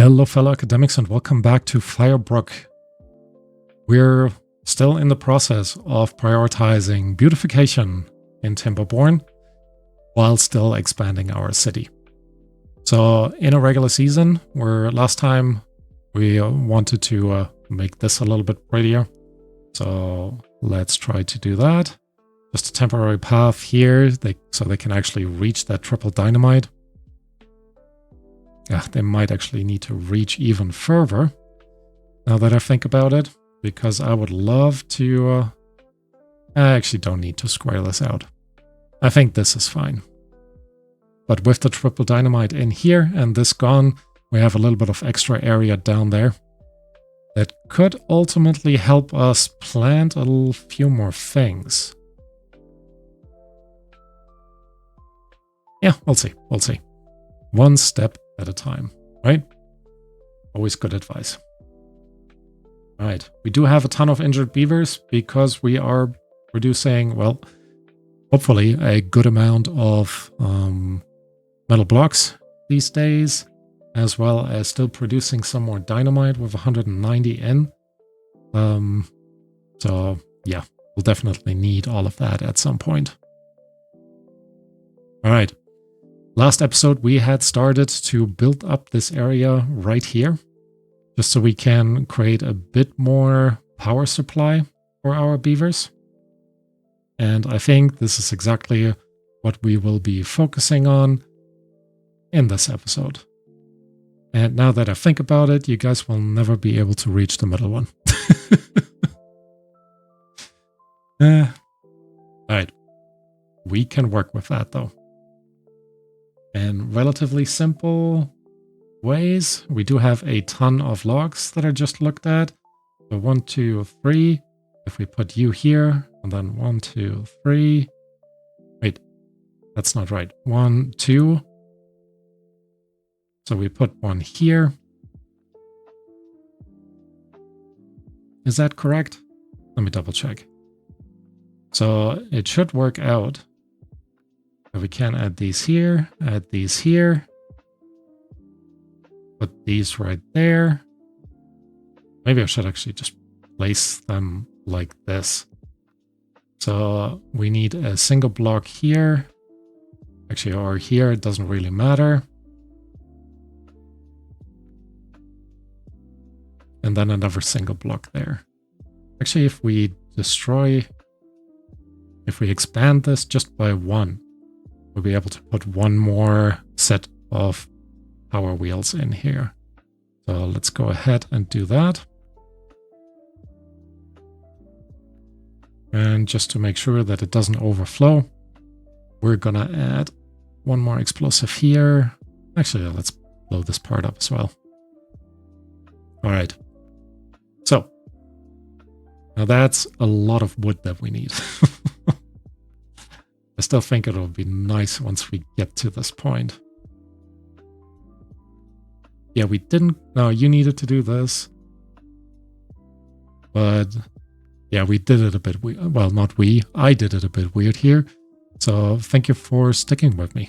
Hello fellow academics and welcome back to Firebrook. We're still in the process of prioritizing beautification in Timberborn while still expanding our city. So in a regular season, where last time we wanted to make this a little bit prettier. So let's try to do that. Just a temporary path here so they can actually reach that triple dynamite. Yeah, they might actually need to reach even further, now that I think about it, because I would love to... I actually don't need to square this out. I think this is fine. But with the triple dynamite in here and this gone, we have a little bit of extra area down there that could ultimately help us plant a few more things. Yeah, we'll see. We'll see. One step at a time, right? Always good advice. All right, we do have a ton of injured beavers because we are producing, well, hopefully a good amount of metal blocks these days, as well as still producing some more dynamite with 190 in. So yeah, we'll definitely need all of that at some point. All right. Last episode, we had started to build up this area right here, just so we can create a bit more power supply for our beavers. And I think this is exactly what we will be focusing on in this episode. And now that I think about it, you guys will never be able to reach the middle one. All right, we can work with that though. In relatively simple ways, we do have a ton of logs that I just looked at. So 1, 2, 3. If we put you here, and then 1, 2, 3. Wait, that's not right. 1, 2. So we put one here. Is that correct? Let me double check. So it should work out. So we can add these here, put these right there. Maybe I should actually just place them like this. So we need a single block here, actually, or here, it doesn't really matter. And then another single block there. Actually, if we expand this just by 1, we'll be able to put one more set of power wheels in here. So let's go ahead and do that. And just to make sure that it doesn't overflow, we're gonna add one more explosive here. Actually, let's blow this part up as well. All right. So now that's a lot of wood that we need. I still think it'll be nice once we get to this point. Yeah, we didn't... No, you needed to do this. But yeah, we did it a bit weird. Well, not we. I did it a bit weird here. So thank you for sticking with me.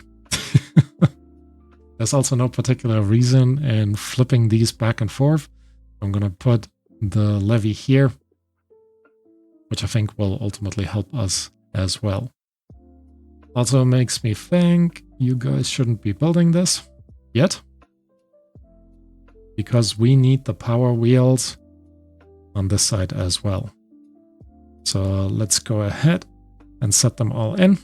There's also no particular reason in flipping these back and forth. I'm going to put the levee here, which I think will ultimately help us as well. Also makes me think you guys shouldn't be building this yet, because we need the power wheels on this side as well. So let's go ahead and set them all in.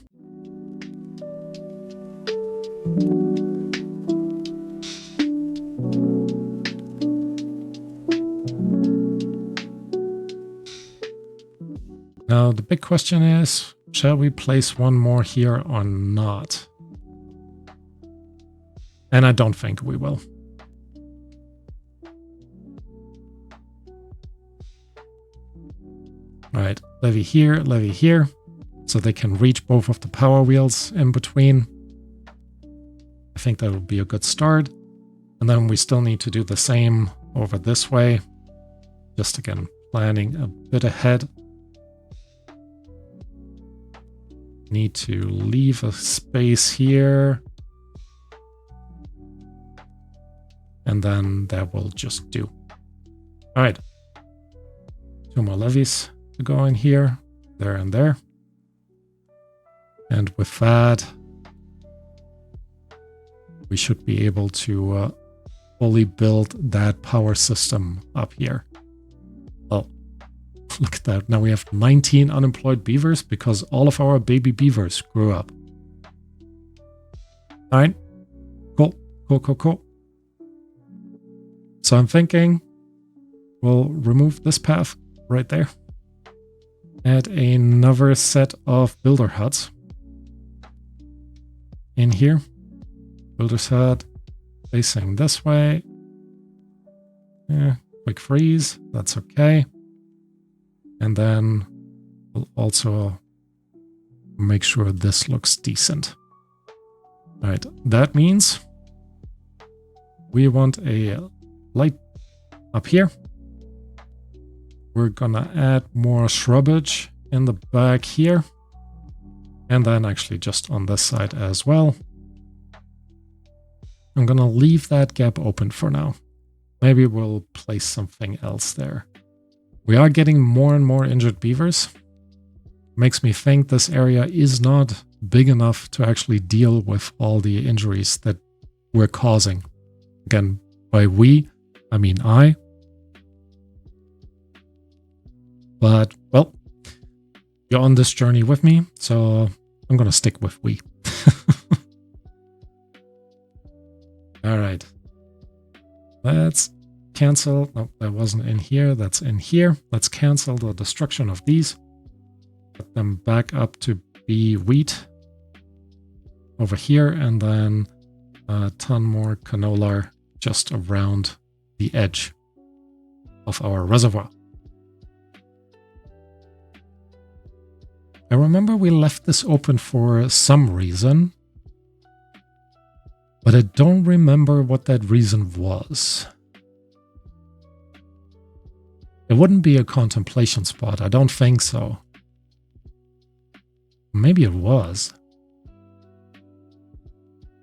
Now the big question is, shall we place one more here or not? And I don't think we will. All right, levee here, so they can reach both of the power wheels in between. I think that would be a good start. And then we still need to do the same over this way. Just again, planning a bit ahead. Need to leave a space here. and then that will just do. All right. 2 more levees to go in here, there and there. And with that, we should be able to fully build that power system up here. Oh, look at that. Now we have 19 unemployed beavers because all of our baby beavers grew up. All right. Cool. Cool, cool, cool. So I'm thinking we'll remove this path right there. Add another set of builder huts in here. Builder's hut facing this way. Yeah, quick freeze. That's okay. And then we'll also make sure this looks decent. All right, that means we want a light up here. We're gonna add more shrubbage in the back here. And then actually just on this side as well. I'm gonna leave that gap open for now. Maybe we'll place something else there. We are getting more and more injured beavers. Makes me think this area is not big enough to actually deal with all the injuries that we're causing. Again, by we, I mean I. But, well, you're on this journey with me, so I'm gonna stick with we. All right. Let's cancel. No, that wasn't in here. That's in here. Let's cancel the destruction of these. Put them back up to be wheat over here, and then a ton more canola just around the edge of our reservoir. I remember we left this open for some reason, but I don't remember what that reason was. It wouldn't be a contemplation spot. I don't think so. Maybe it was.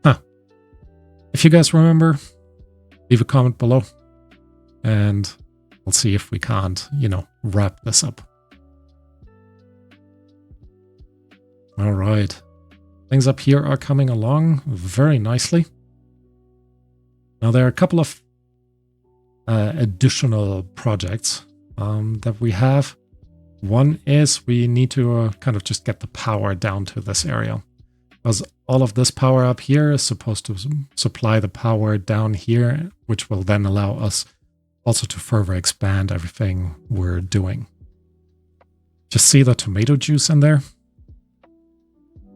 Huh. If you guys remember, leave a comment below and we'll see if we can't, wrap this up. All right. Things up here are coming along very nicely. Now there are a couple of additional projects that we have. One is we need to kind of just get the power down to this area, because all of this power up here is supposed to supply the power down here, which will then allow us also to further expand everything we're doing. Just see the tomato juice in there.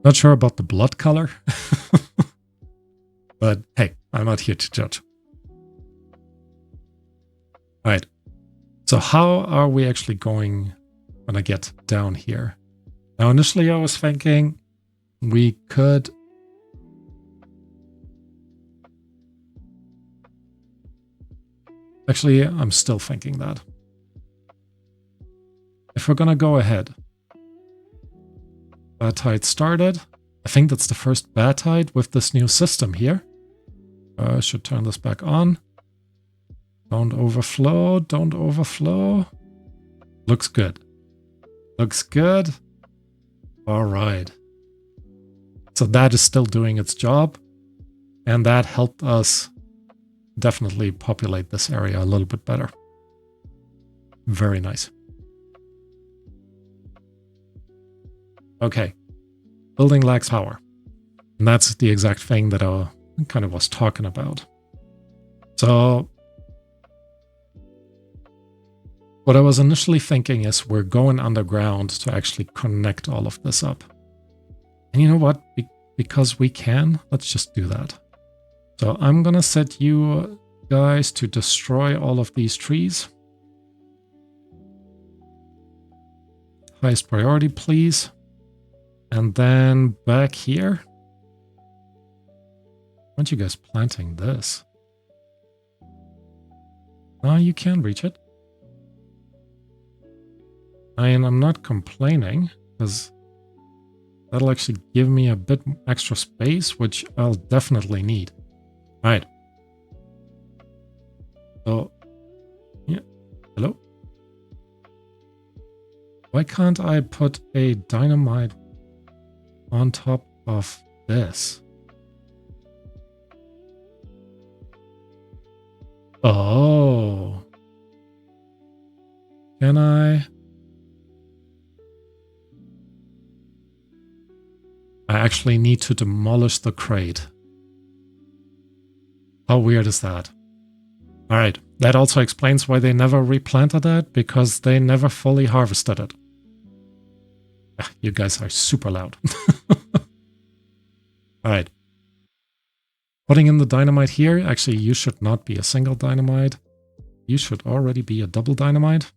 Not sure about the blood color, but hey, I'm not here to judge. All right, so how are we actually going when I get down here? Now, initially I was thinking we could actually, I'm still thinking that if we're gonna go ahead, bad tide started. I think that's the first bad tide with this new system here. I should turn this back on. Don't overflow, don't overflow. Looks good. Looks good. All right. So that is still doing its job. And that helped us definitely populate this area a little bit better. Very nice. Okay. Building lacks power. And that's the exact thing that I kind of was talking about. So what I was initially thinking is we're going underground to actually connect all of this up. And you know what? Because we can, let's just do that. So I'm going to set you guys to destroy all of these trees. Highest priority, please. And then back here, aren't you guys planting this? No, you can reach it. And I'm not complaining, because that'll actually give me a bit extra space, which I'll definitely need. All right. So, yeah, hello? Why can't I put a dynamite on top of this? Oh. Can I? I actually need to demolish the crate. How weird is that? Alright, that also explains why they never replanted it, because they never fully harvested it. You guys are super loud. Alright. Putting in the dynamite here. Actually, you should not be a single dynamite. You should already be a double dynamite.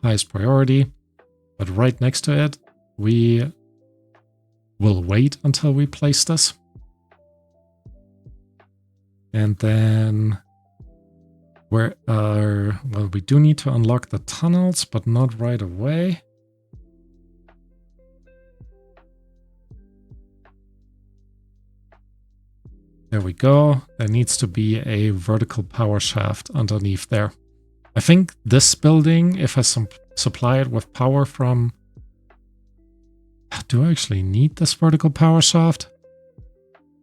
Highest priority. But right next to it, we will wait until we place this. And then well, we do need to unlock the tunnels, but not right away. There we go. There needs to be a vertical power shaft underneath there. I think this building, if I supply it with power from... Do I actually need this vertical power shaft?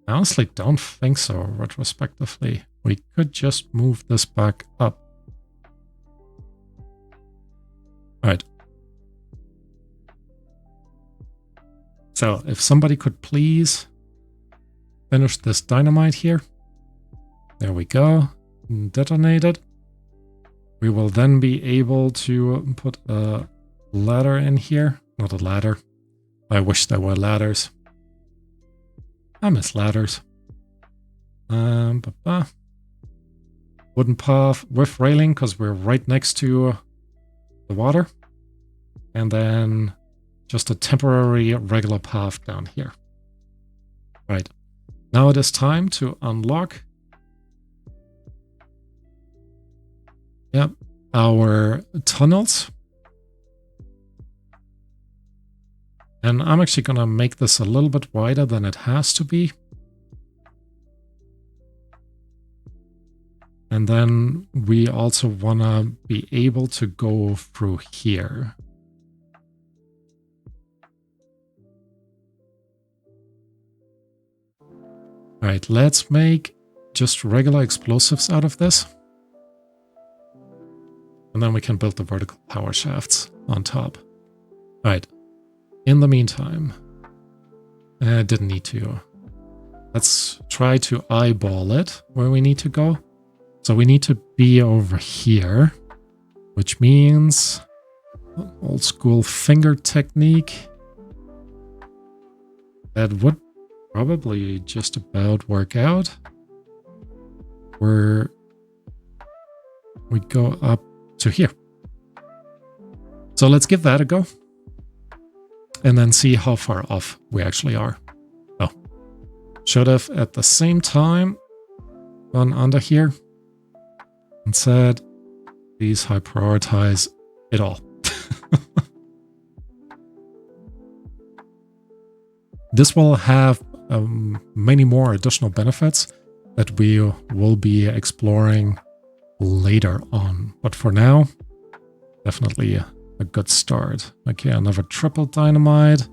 I honestly don't think so, retrospectively. We could just move this back up. Alright. So, if somebody could please finish this dynamite here. There we go. Detonate it. We will then be able to put a ladder in here. Not a ladder. I wish there were ladders. I miss ladders. Wooden path with railing, because we're right next to the water. And then just a temporary regular path down here. Right. Now it is time to unlock our tunnels. And I'm actually going to make this a little bit wider than it has to be. And then we also want to be able to go through here. All right, let's make just regular explosives out of this. And then we can build the vertical power shafts on top. All right. In the meantime, I didn't need to. Let's try to eyeball it where we need to go. So we need to be over here, which means old school finger technique. That would probably just about work out. Where we go up to here. So let's give that a go. And then see how far off we actually are. Oh. Should have at the same time gone under here and said, please high prioritize it all. This will have many more additional benefits that we will be exploring later on. But for now, definitely a good start. Okay, another triple dynamite.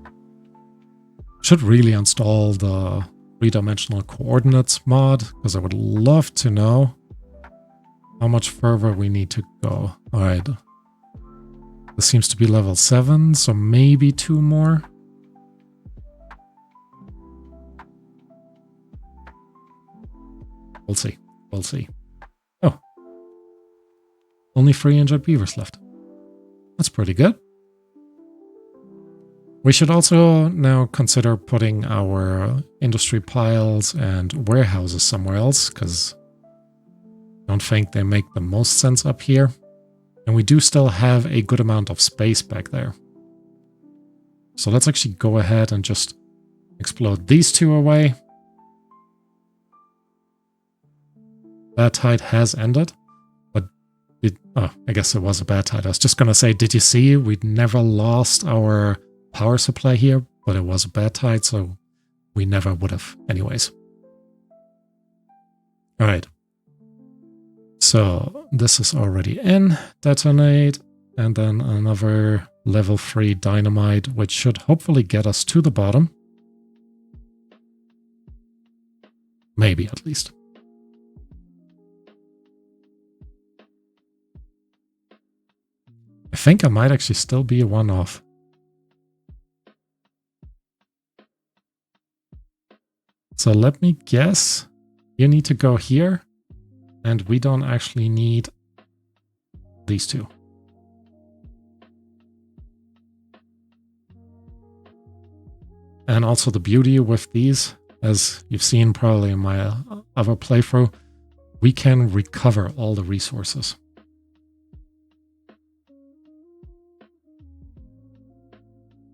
Should really install the three-dimensional coordinates mod, because I would love to know how much further we need to go. Alright. This seems to be level 7, so maybe 2 more. We'll see. We'll see. Oh. Only 3 injured beavers left. That's pretty good. We should also now consider putting our industry piles and warehouses somewhere else, because I don't think they make the most sense up here. And we do still have a good amount of space back there. So let's actually go ahead and just explode these 2 away. That tide has ended. Oh, I guess it was a bad tide. I was just going to say, did you see? We'd never lost our power supply here, but it was a bad tide, so we never would have anyways. All right. So this is already in, detonate, and then another level 3 dynamite, which should hopefully get us to the bottom. Maybe at least. I think I might actually still be a one off. So let me guess. You need to go here, and we don't actually need these two. And also the beauty with these, as you've seen probably in my other playthrough, we can recover all the resources.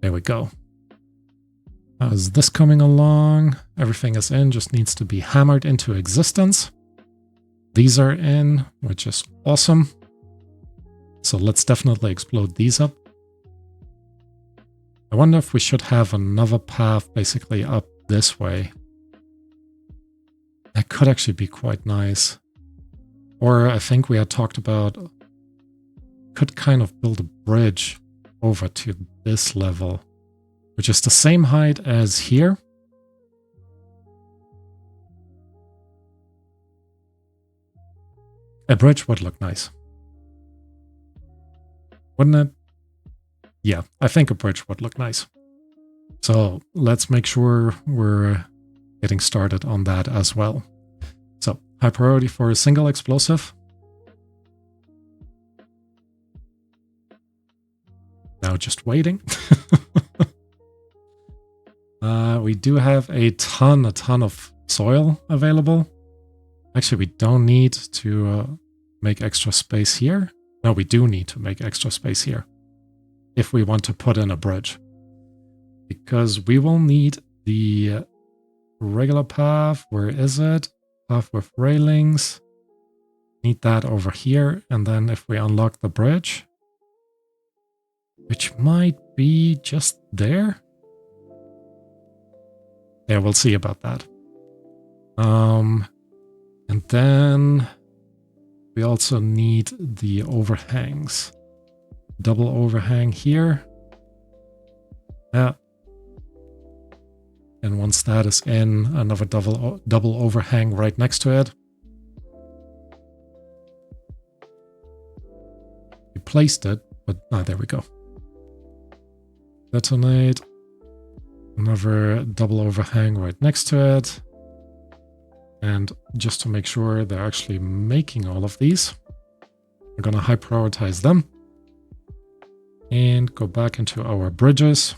There we go. How's this coming along? Everything is in, just needs to be hammered into existence. These are in, which is awesome. So let's definitely explode these up. I wonder if we should have another path basically up this way. That could actually be quite nice. Or I think we had talked about could kind of build a bridge over to this level, which is the same height as here. A bridge would look nice. Wouldn't it? Yeah, I think a bridge would look nice. So let's make sure we're getting started on that as well. So high priority for a single explosive. Now just waiting. We do have a ton of soil available. Actually, we don't need to make extra space here. No, we do need to make extra space here if we want to put in a bridge. Because we will need the regular path. Where is it? Path with railings. Need that over here. And then if we unlock the bridge, which might be just there. Yeah, we'll see about that. And then we also need the overhangs. Double overhang here. Yeah. And once that is in, another double overhang right next to it. We placed it, but there we go. Detonate. Another double overhang right next to it. And just to make sure they're actually making all of these, we're going to high prioritize them. And go back into our bridges.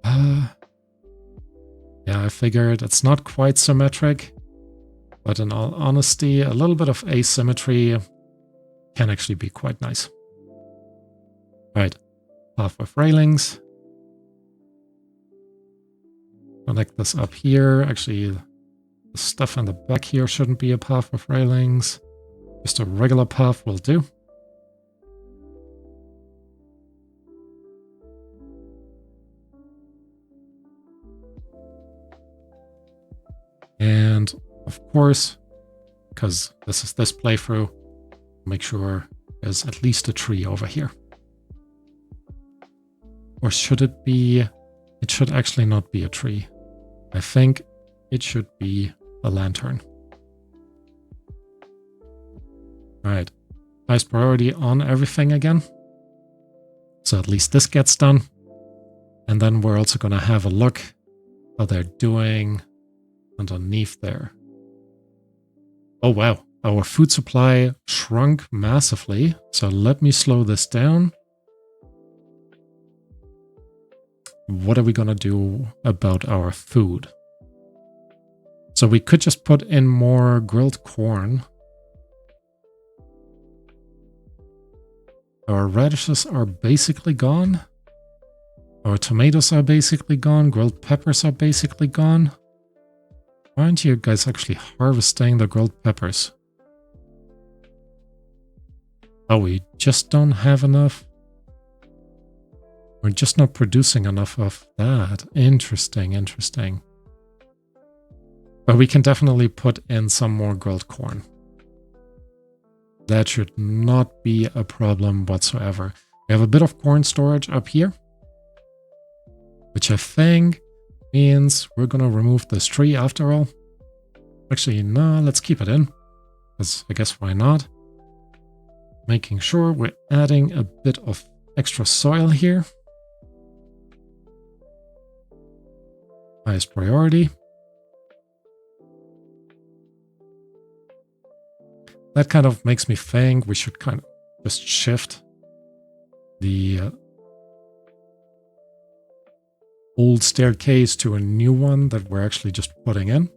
Yeah, I figured it's not quite symmetric, but in all honesty, a little bit of asymmetry can actually be quite nice. Right, path with railings. Connect this up here. Actually, the stuff in the back here shouldn't be a path with railings. Just a regular path will do. And of course, because this is this playthrough, make sure there's at least a tree over here. Or should it be? It should actually not be a tree. I think it should be a lantern. Alright, highest priority on everything again. So at least this gets done. And then we're also going to have a look how they're doing underneath there. Oh wow, our food supply shrunk massively. So let me slow this down. What are we going to do about our food? So we could just put in more grilled corn. Our radishes are basically gone. Our tomatoes are basically gone. Grilled peppers are basically gone. Why aren't you guys actually harvesting the grilled peppers? Oh, we just don't have enough. We're just not producing enough of that. Interesting, interesting. But we can definitely put in some more grilled corn. That should not be a problem whatsoever. We have a bit of corn storage up here, which I think means we're going to remove this tree after all. Actually, no, let's keep it in, because I guess why not? Making sure we're adding a bit of extra soil here. Highest priority. That kind of makes me think we should kind of just shift the old staircase to a new one that we're actually just putting in.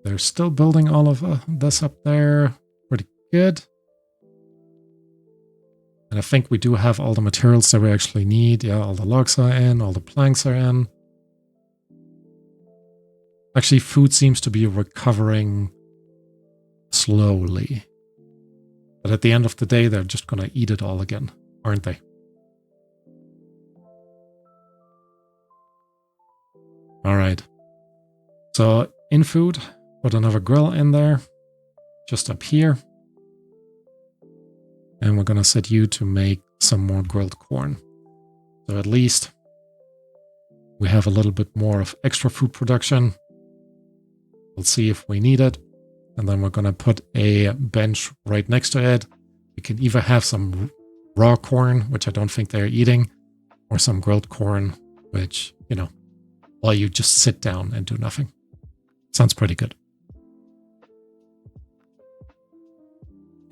They're still building all of this up there. Pretty good. And I think we do have all the materials that we actually need. Yeah, all the logs are in, all the planks are in. Actually, food seems to be recovering slowly. But at the end of the day, they're just going to eat it all again, aren't they? All right. So in food, put another grill in there, just up here. And we're going to set you to make some more grilled corn. So at least we have a little bit more of extra food production. We'll see if we need it. And then we're going to put a bench right next to it. We can either have some raw corn, which I don't think they're eating, or some grilled corn, which, you know, while you just sit down and do nothing. Sounds pretty good.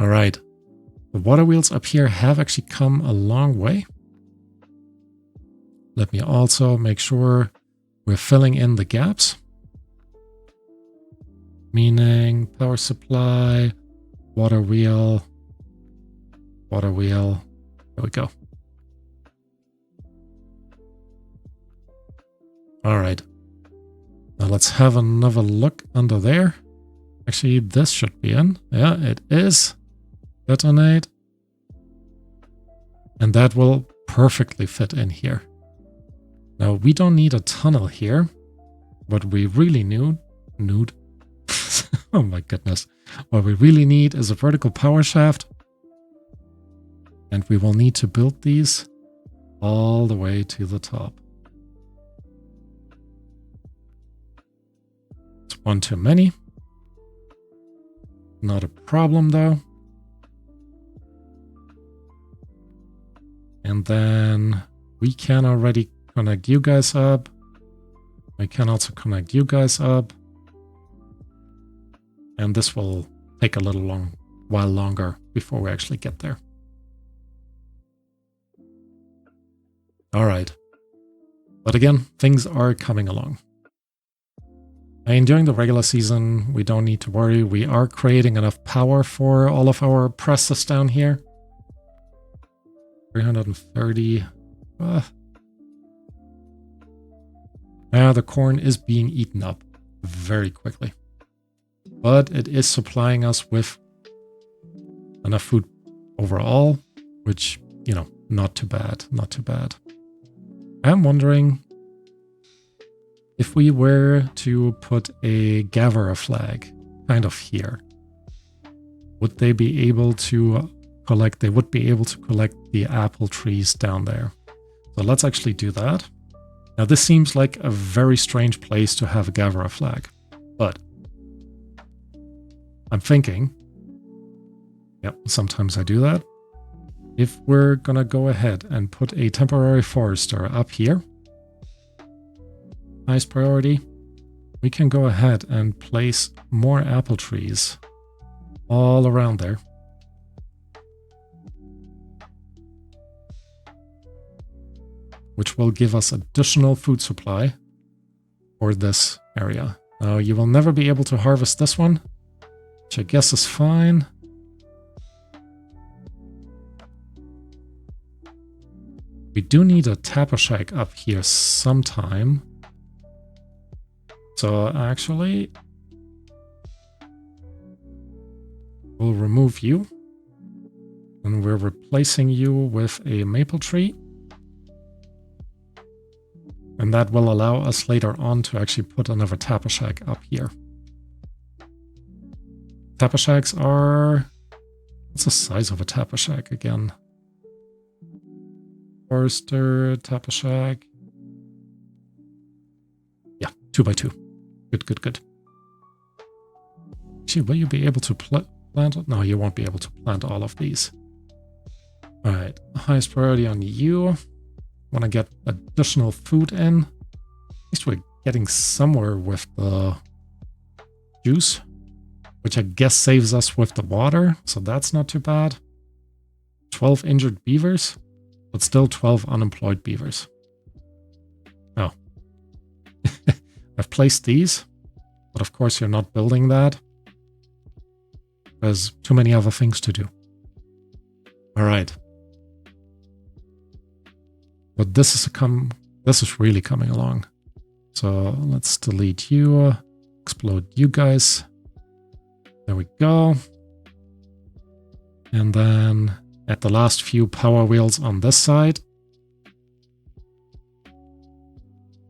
All right. The water wheels up here have actually come a long way. Let me also make sure we're filling in the gaps. Meaning power supply, water wheel. There we go. All right. Now let's have another look under there. Actually, this should be in. Yeah, it is. Detonate. And that will perfectly fit in here. Now, we don't need a tunnel here. What we really need... oh my goodness. What we really need is a vertical power shaft. And we will need to build these all the way to the top. It's one too many. Not a problem though. And then we can already connect you guys up. We can also connect you guys up. And this will take a little while longer before we actually get there. All right. But again, things are coming along. And during the regular season, we don't need to worry. We are creating enough power for all of our presses down here. 330. The corn is being eaten up very quickly. But it is supplying us with enough food overall, which, you know, not too bad, not too bad. I'm wondering if we were to put a gatherer flag kind of here, would they be able to collect, they would be able to collect the apple trees down there. So let's actually do that. Now this seems like a very strange place to have a gatherer flag, but I'm thinking, yep, sometimes I do that. If we're gonna go ahead and put a temporary forester up here, highest priority, we can go ahead and place more apple trees all around there. Which will give us additional food supply for this area. Now you will never be able to harvest this one, which I guess is fine. We do need a tapper shack up here sometime. So actually, we'll remove you. And we're replacing you with a maple tree. And that will allow us later on to actually put another tapper shack up here. Tapper shacks are... What's the size of a tapper shack again? Forester, tapper shack. Yeah, 2 by 2. Good, good, good. Actually, will you be able to plant? No, you won't be able to plant all of these. All right, highest priority on you. Want to get additional food in. At least we're getting somewhere with the juice, which I guess saves us with the water, so that's not too bad. 12 injured beavers, but still 12 unemployed beavers. Oh. I've placed these, but of course you're not building that. There's too many other things to do. All right. But this is really coming along. So let's delete you, explode you guys. There we go. And then add the last few power wheels on this side.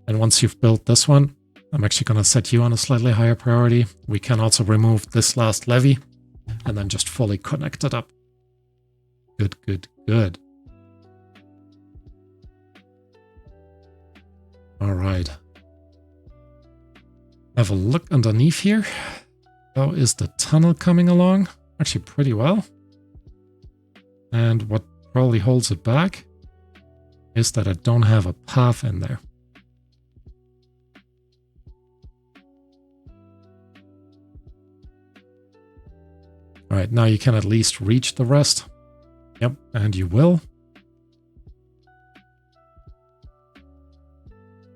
And once you've built this one, I'm actually going to set you on a slightly higher priority. We can also remove this last levee and then just fully connect it up. Good, good, good. All right. Have a look underneath here. How is the tunnel coming along? Actually pretty well. And what probably holds it back is that I don't have a path in there. All right, now you can at least reach the rest. Yep, and you will.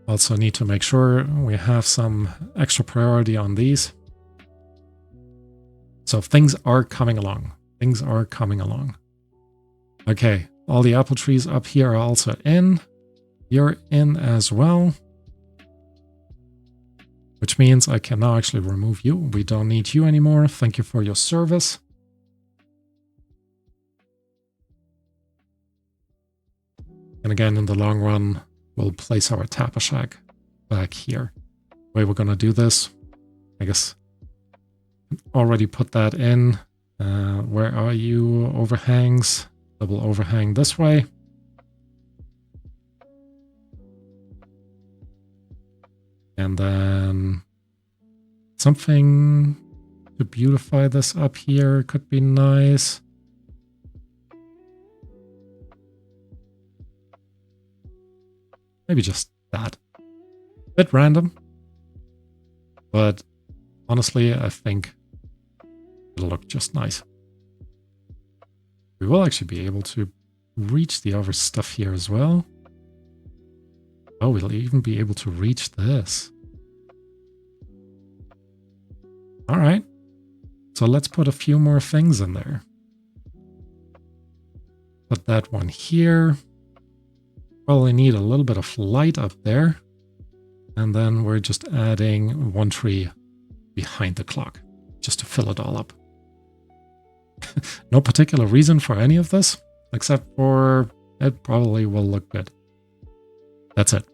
Also need to make sure we have some extra priority on these. So things are coming along. Things are coming along. Okay, all the apple trees up here are also in. You're in as well. Which means I can now actually remove you. We don't need you anymore. Thank you for your service. And again, in the long run, we'll place our tapper shack back here. The way we're going to do this, I guess, already put that in. Where are you? Overhangs. Double overhang this way. And then something to beautify this up here could be nice. Maybe just that. Bit random. But honestly, I think it'll look just nice. We will actually be able to reach the other stuff here as well. Oh, we'll even be able to reach this. All right. So let's put a few more things in there. Put that one here. Probably need a little bit of light up there. And then we're just adding one tree behind the clock, just to fill it all up. No particular reason for any of this, except for it probably will look good. That's it.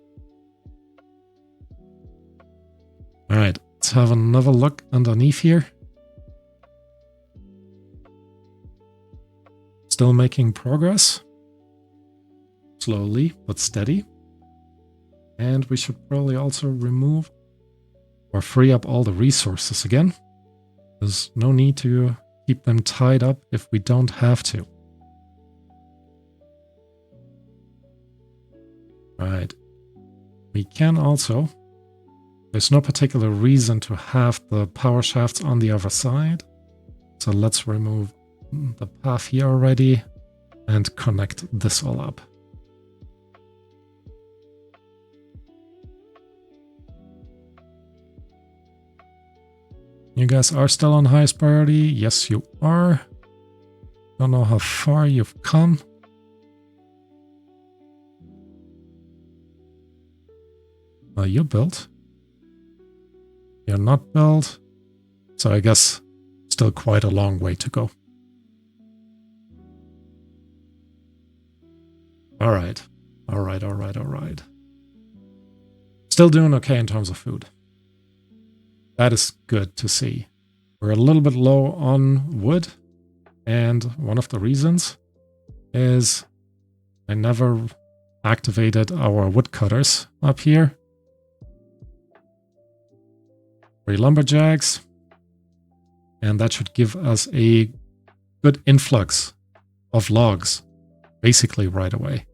All right, let's have another look underneath here. Still making progress. Slowly, but steady. And we should probably also remove or free up all the resources again. There's no need to keep them tied up if we don't have to. Right. We can also... There's no particular reason to have the power shafts on the other side. So let's remove the path here already and connect this all up. You guys are still on highest priority. Yes, you are. Don't know how far you've come. You're built. You're not built. So I guess still quite a long way to go. All right. All right, all right, all right. still doing okay in terms of food. That is good to see. We're a little bit low on wood, and one of the reasons is I never activated our woodcutters up here. 3 lumberjacks, and that should give us a good influx of logs basically right away.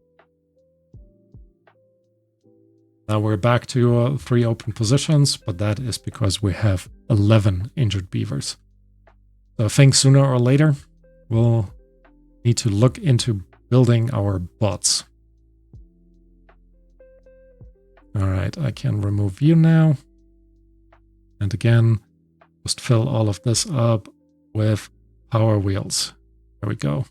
Now we're back to 3 open positions, but that is because we have 11 injured beavers. So I think sooner or later we'll need to look into building our bots. All right, I can remove you now. And again, just fill all of this up with power wheels. There we go.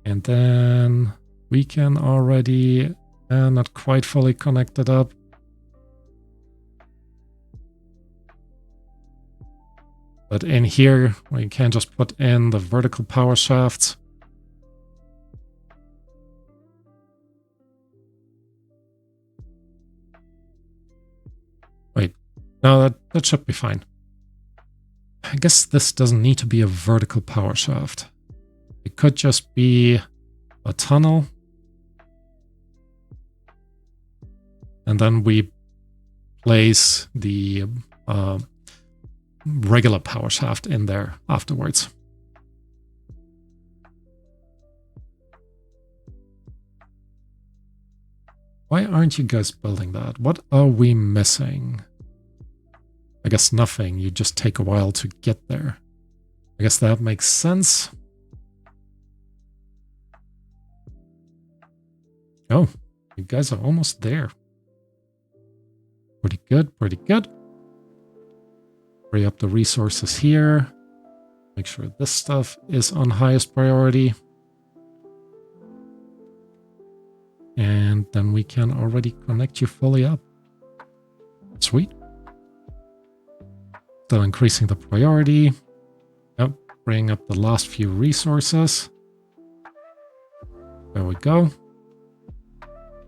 And then we can already, not quite fully connected up. But in here, we can just put in the vertical power shafts. Wait, no, that should be fine. I guess this doesn't need to be a vertical power shaft. It could just be a tunnel. And then we place the regular power shaft in there afterwards. Why aren't you guys building that? What are we missing? I guess nothing. You just take a while to get there. I guess that makes sense. Oh, you guys are almost there. Pretty good, pretty good. Free up the resources here. Make sure this stuff is on highest priority. And then we can already connect you fully up. Sweet. Still increasing the priority. Yep, bringing up the last few resources. There we go.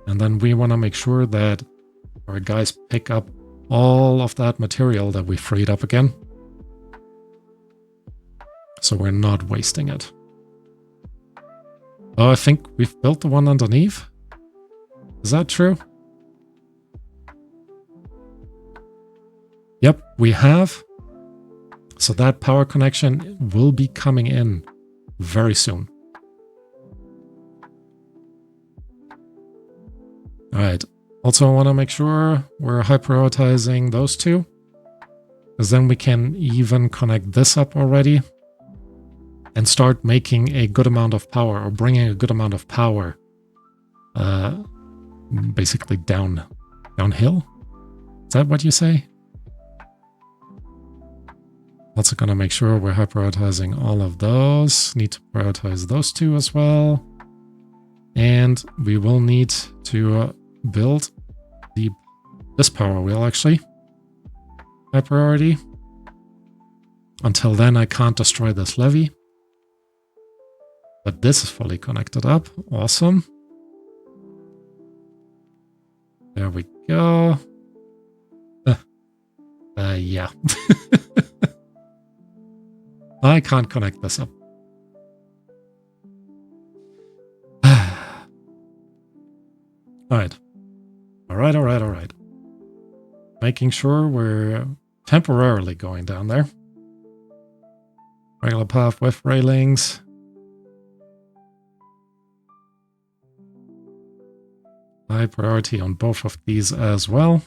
And then we want to make sure that our guys pick up all of that material that we freed up again. So we're not wasting it. Oh, I think we've built the one underneath. Is that true? Yep, we have. So that power connection will be coming in very soon. All right. Also, I want to make sure we're high prioritizing those two, because then we can even connect this up already and start making a good amount of power, or bringing a good amount of power basically downhill. Is that what you say? Also going to make sure we're high prioritizing all of those. Need to prioritize those two as well. And we will need to build this power wheel, actually. High priority. Until then, I can't destroy this levee. But this is fully connected up. Awesome. There we go. Yeah. I can't connect this up. Alright. Alright. Making sure we're temporarily going down there. Regular path with railings. High priority on both of these as well.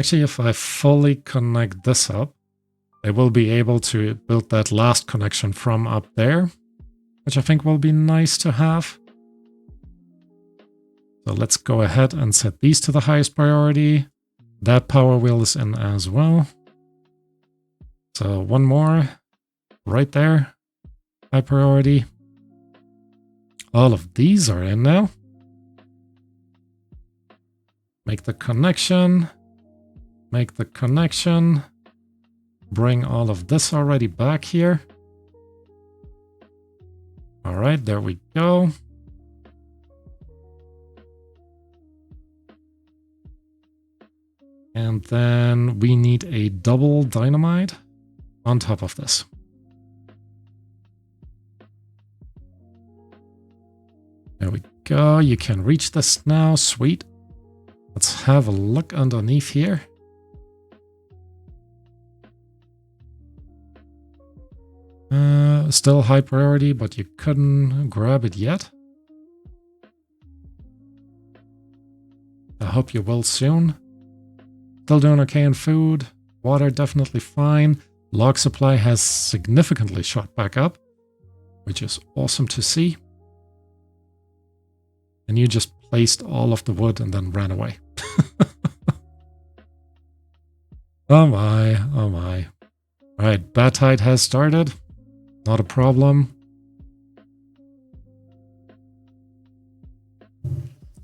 Actually, if I fully connect this up, I will be able to build that last connection from up there, which I think will be nice to have. So let's go ahead and set these to the highest priority. That power wheel is in as well. So one more right there, high priority. All of these are in now. Make the connection. Make the connection. bring all of this already back here. All right, there we go. And then we need a double dynamite on top of this. There we go. You can reach this now. Sweet. Let's have a look underneath here. Still high priority, but you couldn't grab it yet. I hope you will soon. Still doing okay in food. Water definitely fine. Log supply has significantly shot back up, which is awesome to see. And you just placed all of the wood and then ran away. Oh my, oh my. Alright, bad tide has started. Not a problem.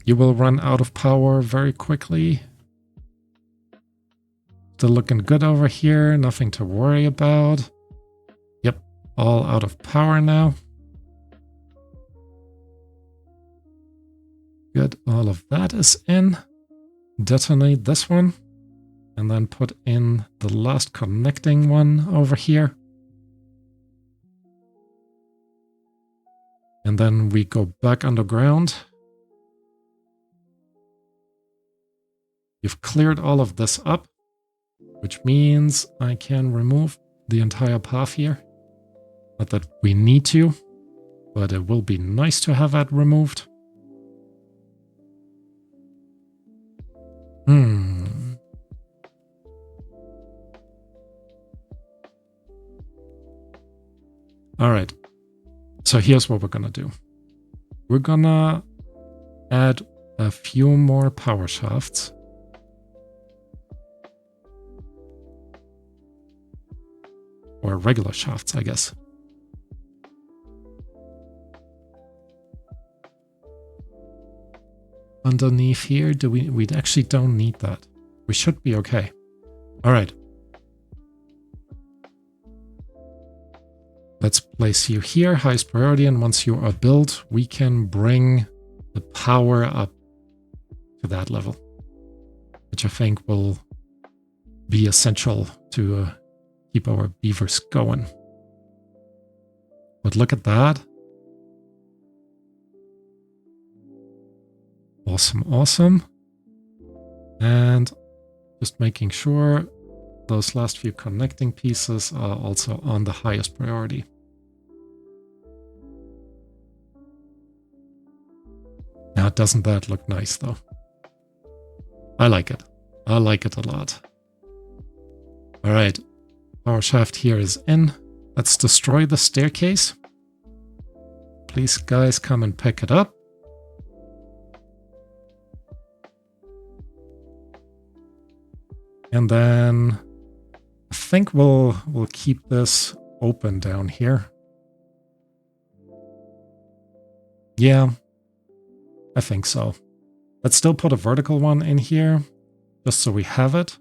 You will run out of power very quickly. Still looking good over here. Nothing to worry about. Yep, all out of power now. Good, all of that is in. Detonate this one. And then put in the last connecting one over here. And then we go back underground. You've cleared all of this up, which means I can remove the entire path here. Not that we need to, but it will be nice to have that removed. All right. So here's what we're gonna do. We're gonna add a few more power shafts. Or regular shafts, I guess. Underneath here, we actually don't need that. We should be okay. All right. Let's place you here, highest priority, and once you are built, we can bring the power up to that level, which I think will be essential to keep our beavers going. But look at that. Awesome, awesome. And just making sure those last few connecting pieces are also on the highest priority. Now, doesn't that look nice though? I like it. I like it a lot. All right. Power shaft here is in. Let's destroy the staircase. Please, guys, come and pick it up. And then I think we'll keep this open down here. Yeah, I think so. Let's still put a vertical one in here, just so we have it.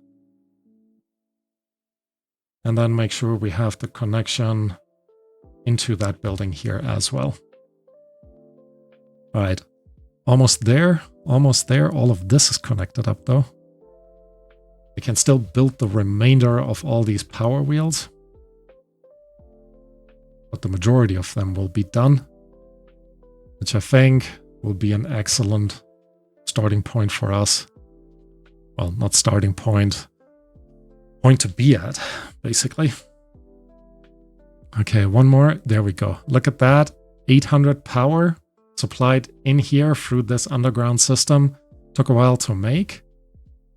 And then make sure we have the connection into that building here as well. All right, almost there, almost there. All of this is connected up though. We can still build the remainder of all these power wheels, but the majority of them will be done, which I think will be an excellent starting point for us. Well, not starting point, point to be at, basically. Okay, one more. There we go. Look at that. 800 power supplied in here through this underground system. Took a while to make,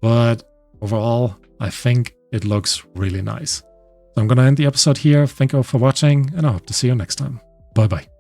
but overall, I think it looks really nice. So I'm going to end the episode here. Thank you all for watching, and I hope to see you next time. Bye-bye.